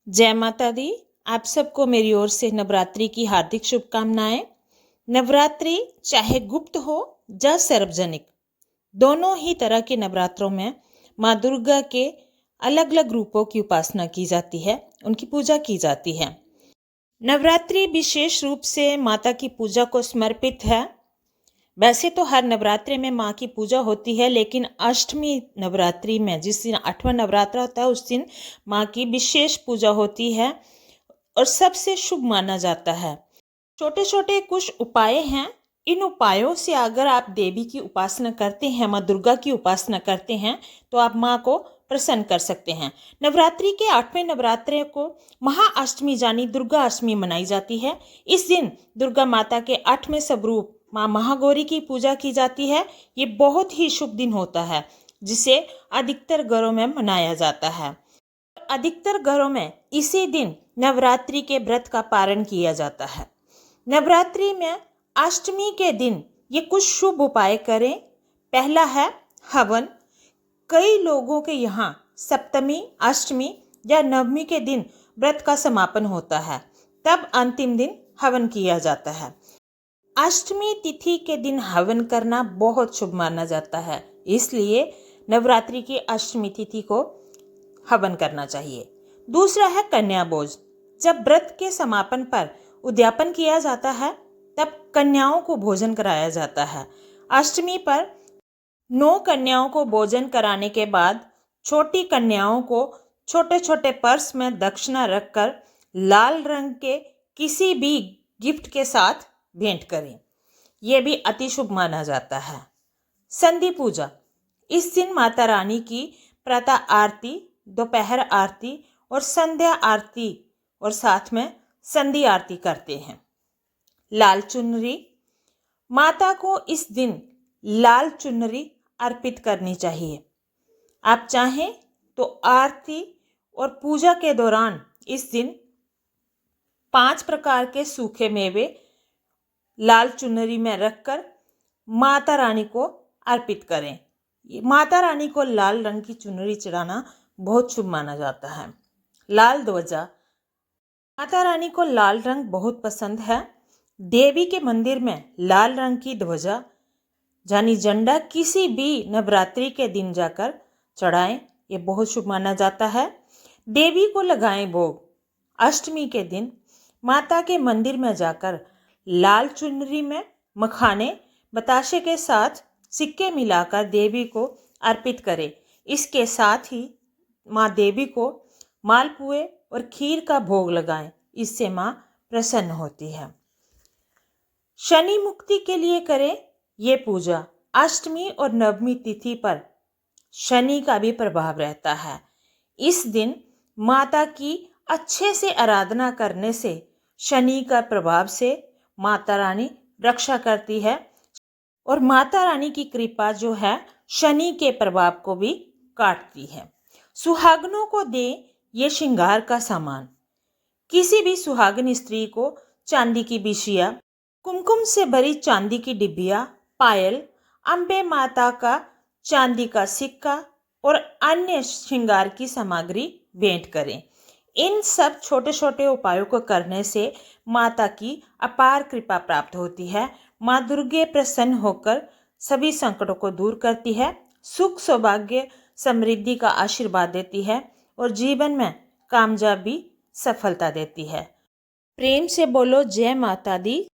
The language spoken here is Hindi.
जय माता दी। आप सबको मेरी ओर से नवरात्रि की हार्दिक शुभकामनाएं। नवरात्रि चाहे गुप्त हो या सार्वजनिक, दोनों ही तरह के नवरात्रों में माँ दुर्गा के अलग अलग रूपों की उपासना की जाती है, उनकी पूजा की जाती है। नवरात्रि विशेष रूप से माता की पूजा को समर्पित है। वैसे तो हर नवरात्रि में माँ की पूजा होती है, लेकिन अष्टमी नवरात्रि में, जिस दिन 8वां नवरात्र होता है, उस दिन माँ की विशेष पूजा होती है और सबसे शुभ माना जाता है। छोटे छोटे कुछ उपाय हैं। इन उपायों से अगर आप देवी की उपासना करते हैं, माँ दुर्गा की उपासना करते हैं, तो आप माँ को प्रसन्न कर सकते हैं। नवरात्रि के 8वें नवरात्रे को महाअष्टमी यानी दुर्गा अष्टमी मनाई जाती है। इस दिन दुर्गा माता के 8वें स्वरूप माँ महागौरी की पूजा की जाती है। ये बहुत ही शुभ दिन होता है, जिसे अधिकतर घरों में मनाया जाता है। अधिकतर घरों में इसी दिन नवरात्रि के व्रत का पारण किया जाता है। नवरात्रि में अष्टमी के दिन ये कुछ शुभ उपाय करें। पहला है हवन। कई लोगों के यहाँ सप्तमी, अष्टमी या नवमी के दिन व्रत का समापन होता है, तब अंतिम दिन हवन किया जाता है। अष्टमी तिथि के दिन हवन करना बहुत शुभ माना जाता है, इसलिए नवरात्रि की अष्टमी तिथि को हवन करना चाहिए। दूसरा है कन्या भोज। जब व्रत के समापन पर उद्यापन किया जाता है, तब कन्याओं को भोजन कराया जाता है। अष्टमी पर 9 कन्याओं को भोजन कराने के बाद छोटी कन्याओं को छोटे छोटे पर्स में दक्षिणा रखकर लाल रंग के किसी भी गिफ्ट के साथ भेंट करें। यह भी अति शुभ माना जाता है। संधि पूजा। इस दिन माता रानी की प्रातः आरती, दोपहर आरती और संध्या आरती और साथ में संधि आरती करते हैं। लाल चुनरी। माता को इस दिन लाल चुनरी अर्पित करनी चाहिए। आप चाहें तो आरती और पूजा के दौरान इस दिन 5 प्रकार के सूखे मेवे लाल चुनरी में रखकर माता रानी को अर्पित करें। माता रानी को लाल रंग की चुनरी चढ़ाना बहुत शुभ माना जाता है। लाल ध्वजा। माता रानी को लाल रंग बहुत पसंद है। देवी के मंदिर में लाल रंग की ध्वजा यानी झंडा किसी भी नवरात्रि के दिन जाकर चढ़ाएं, ये बहुत शुभ माना जाता है। देवी को लगाएं भोग। अष्टमी के दिन माता के मंदिर में जाकर लाल चुनरी में मखाने, बताशे के साथ सिक्के मिलाकर देवी को अर्पित करें। इसके साथ ही माँ देवी को मालपुए और खीर का भोग लगाएं, इससे माँ प्रसन्न होती है। शनि मुक्ति के लिए करें ये पूजा। अष्टमी और नवमी तिथि पर शनि का भी प्रभाव रहता है। इस दिन माता की अच्छे से आराधना करने से शनि का प्रभाव से माता रानी रक्षा करती है और माता रानी की कृपा जो है शनि के प्रभाव को भी काटती है। सुहागनों को दे ये श्रृंगार का सामान। किसी भी सुहागन स्त्री को चांदी की बिछिया, कुमकुम से भरी चांदी की डिब्बिया, पायल, अम्बे माता का चांदी का सिक्का और अन्य श्रृंगार की सामग्री भेंट करें। इन सब छोटे छोटे उपायों को करने से माता की अपार कृपा प्राप्त होती है। माँ दुर्गे प्रसन्न होकर सभी संकटों को दूर करती है, सुख सौभाग्य समृद्धि का आशीर्वाद देती है और जीवन में कामयाबी सफलता देती है। प्रेम से बोलो जय माता दी।